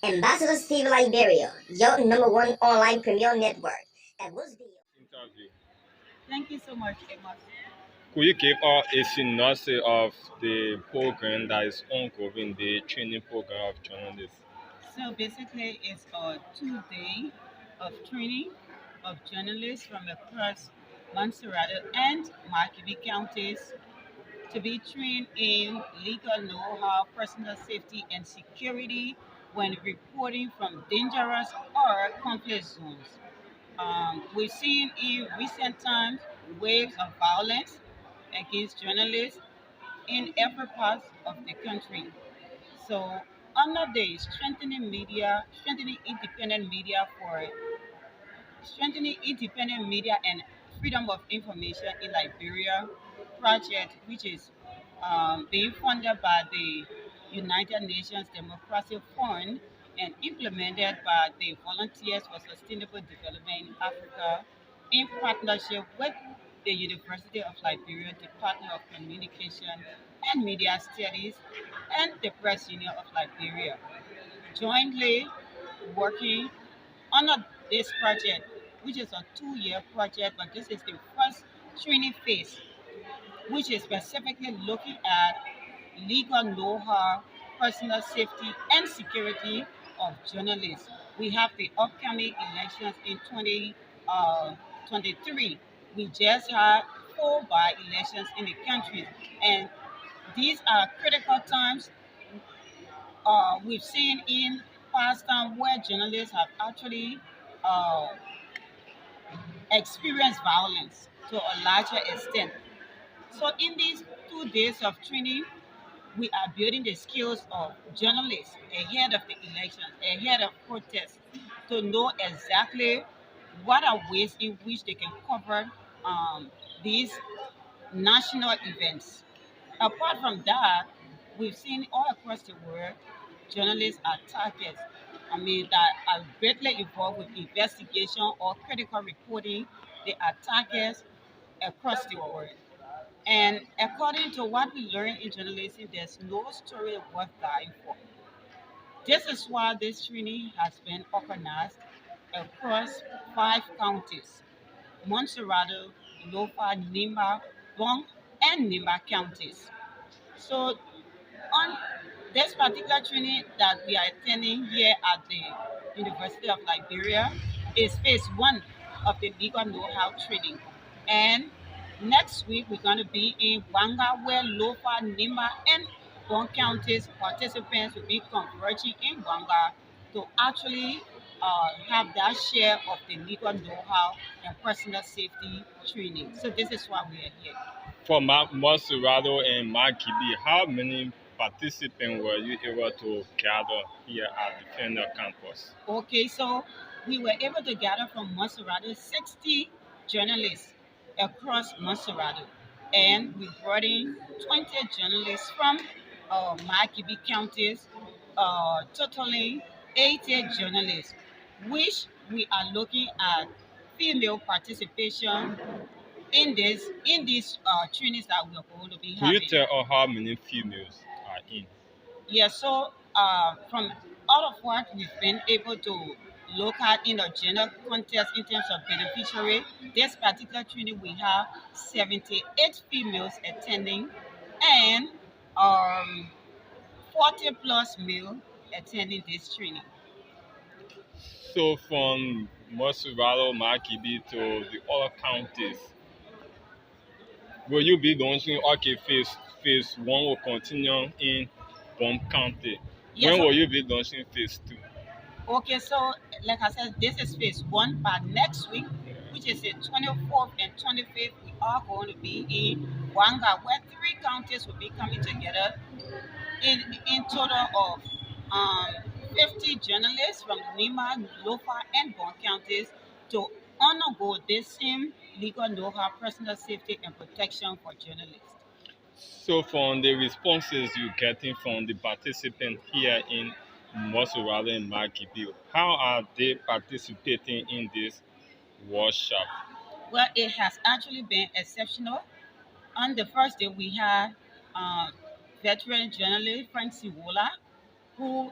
Ambassadors TV Liberia, your number one online premier network. That was the interview. Thank you so much, Amos. Could you give us a synopsis of the program that is ongoing, the training program of journalists? So basically, it's a 2 day of training of journalists from across Montserrat and Marquis counties to be trained in legal know-how, personal safety, and security when reporting from dangerous or conflict zones. We've seen in recent times waves of violence against journalists in every part of the country. So, under the strengthening independent media for strengthening independent media and freedom of information in Liberia project, which is being funded by the United Nations Democracy Fund and implemented by the Volunteers for Sustainable Development in Africa in partnership with the University of Liberia Department of Communication and Media Studies and the Press Union of Liberia, jointly working on this project, which is a 2 year project, but this is the first training phase, which is specifically looking at legal know-how, personal safety, and security of journalists. We have the upcoming elections in 2023. We just had 4 by-elections in the country, and these are critical times. We've seen in past time where journalists have actually uh, experienced violence to a larger extent. So in these 2 days of training, we are building the skills of journalists ahead of the elections, ahead of protests, to know exactly what are ways in which they can cover these national events. Apart from that, we've seen all across the world journalists are targets. I mean, that are greatly involved with investigation or critical reporting. They are targets across the world. And according to what we learn in journalism, there's no story worth dying for. This is why this training has been organized across 5 counties: Montserrat, Lofa, Nima, Bong, and Nima counties. So on this particular training that we are attending here at the University of Liberia is phase one of the legal know-how training. And next week we're going to be in Wanga where Lofa, Nima, and Bon counties participants will be converging in Wanga to actually have that share of the legal know-how and personal safety training. So this is why we are here. For Monserrado and Makibi, how many participants were you able to gather here at the Fender campus? Okay, so we were able to gather from Montserrat 60 journalists across Montserrat, and we brought in 20 journalists from Makibi counties, totaling 80 journalists, which we are looking at female participation in these trainings that we are going to be Could you having. tell us how many females are in? Yeah, so from all of what we've been able to look at in the gender contest in terms of beneficiary, this particular training we have 78 females attending and um, 40 plus male attending this training. So from Monserrado, Makibi to the other counties, will you be launching okay phase one will continue in Bon County? Yes, When so will you be launching phase two? okay, so like I said, this is phase one, but next week, which is the 24th and 25th, we are going to be in Wanga, where 3 counties will be coming together in total of 50 journalists from Nima, Lofa, and Bon counties to undergo this same legal know-how, personal safety, and protection for journalists. So from the responses you're getting from the participants here in Monserrado and Makibi, how are they participating in this workshop? Well, it has actually been exceptional. On the first day, we had veteran journalist Frank Siwola, who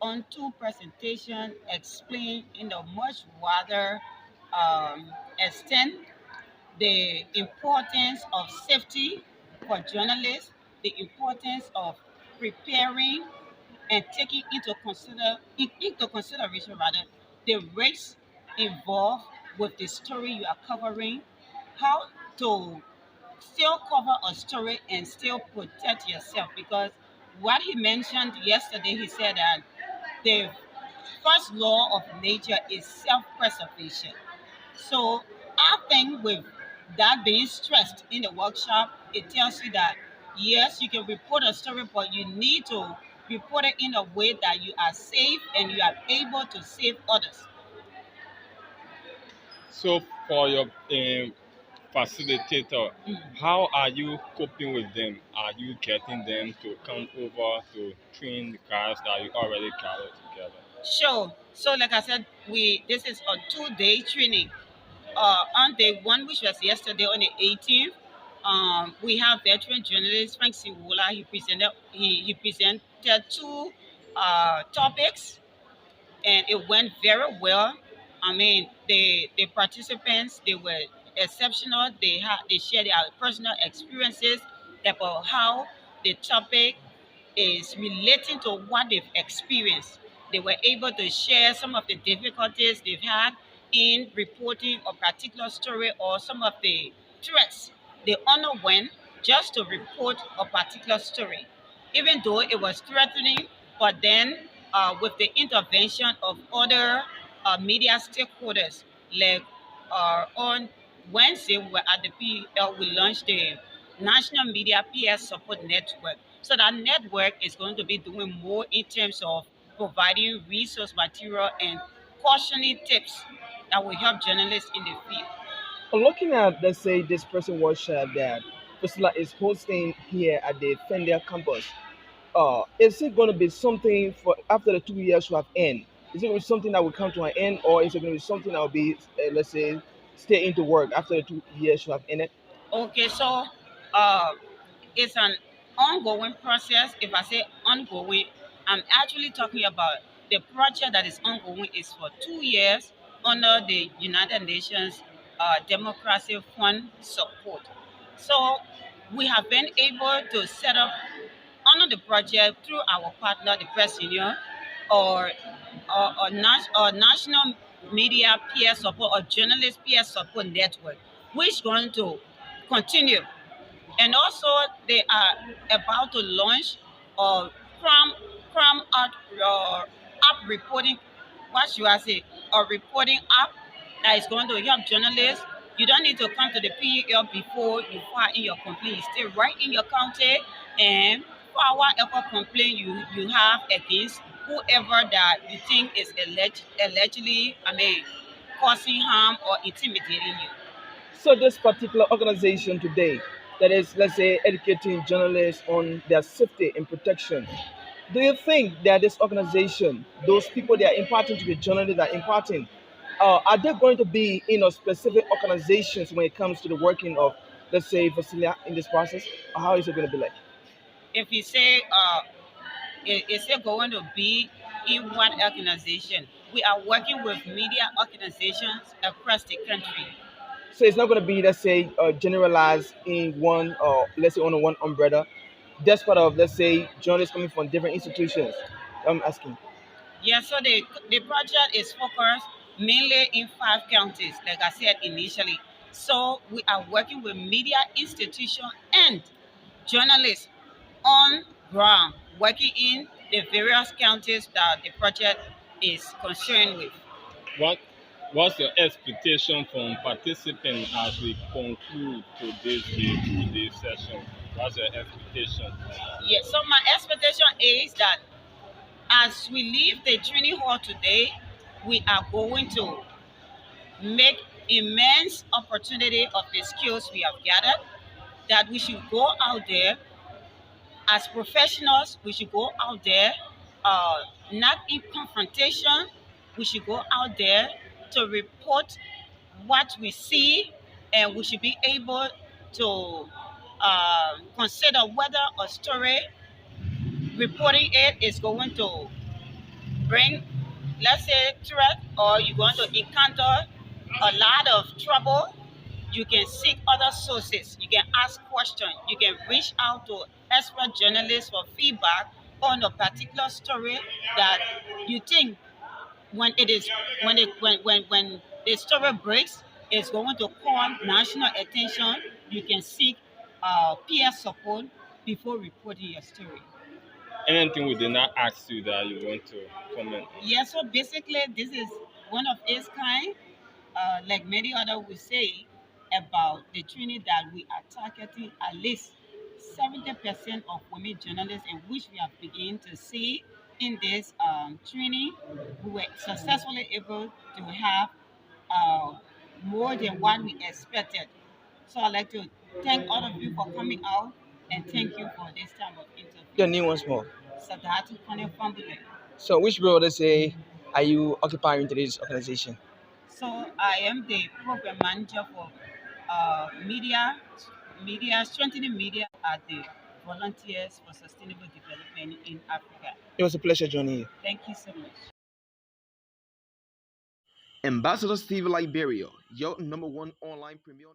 on two presentation explain in a much wider extent the importance of safety for journalists, the importance of preparing and taking into consideration rather the risks involved with the story you are covering, how to still cover a story and still protect yourself. Because what he mentioned yesterday, he said that the first law of nature is self-preservation. So I think with that being stressed in the workshop, it tells you that yes, you can report a story, but you need to report it in a way that you are safe and you are able to save others. So for your facilitator, how are you coping with them? Are you getting them to come over to train the class that you already gathered together? Sure. So like I said, we this is a 2 day training. On day one, which was yesterday on the 18th, we have veteran journalist Frank Siwola. He presented two topics and it went very well. I mean, the participants they were exceptional. They shared their personal experiences about how the topic is relating to what they've experienced. They were able to share some of the difficulties they've had in reporting a particular story or some of the threats they underwent just to report a particular story, even though it was threatening. But then, with the intervention of other media stakeholders, like on Wednesday, we were at the PL, we launched the National Media PS Support Network. So that network is going to be doing more in terms of providing resource material and cautioning tips that will help journalists in the field. Looking at, let's say, this person workshop that Vosieda is hosting here at the Fender campus, is it going to be something for after the 2 years to have end? Is it going to be something that will come to an end, or is it going to be something that will be, let's say, stay into work after the 2 years to have ended? Okay, so uh, it's an ongoing process. If I say ongoing, I'm actually talking about the project that is ongoing is for 2 years under the United Nations Democracy Fund support. So we have been able to set up under the project through our partner, the Press Union, or or national media peer support or journalist peer support network, which is going to continue. And also, they are about to launch a Cram app reporting. What should I say? A reporting app that is going to help journalists. You don't need to come to the PEL before you file in your complaint. You stay right in your county and file whatever complaint you have against whoever that you think is allegedly, causing harm or intimidating you. So this particular organization today, that is, let's say, educating journalists on their safety and protection. Do you think that this organization, those people they are imparting to the journalists that are imparting, are they going to be in a specific organizations when it comes to the working of, let's say, Vasilia in this process? Or how is it going to be like? If you say is it going to be in one organization? We are working with media organizations across the country. So it's not going to be, let's say, generalized in one, let's say, under one umbrella. That's part of, let's say, journalists coming from different institutions. I'm asking. Yeah, so the project is focused mainly in 5 counties, like I said initially. So we are working with media institutions and journalists on ground, working in the various counties that the project is concerned with. What what's your expectation from participants as we conclude today's session? What's your expectation? Yeah, so my expectation is that as we leave the training hall today, we are going to make immense opportunity of the skills we have gathered, that we should go out there as professionals, we should go out there, uh, not in confrontation, we should go out there to report what we see, and we should be able to consider whether a story reporting it is going to bring, let's say, threat, or you're going to encounter a lot of trouble, you can seek other sources. You can ask questions. You can reach out to expert journalists for feedback on a particular story that you think when it is when the story breaks, it's going to call national attention. You can seek peer support before reporting your story. Anything we did not ask you that you want to comment on? Yeah, so basically, this is one of its kind. Like many other will say about the training that we are targeting at least 70% of women journalists, in which we have begun to see in this training. We were successfully able to have uh, more than what we expected. So I'd like to thank all of you for coming out and thank you for this time of Your interview. name once more. Sadhatu Kone Fambule. So, which role, let's say, are you occupying in today's organization? So I am the program manager for media, strengthening media at the Volunteers for Sustainable Development in Africa. It was a pleasure joining you. Thank you so much. Ambassador Steve Liberia, your number one online premier.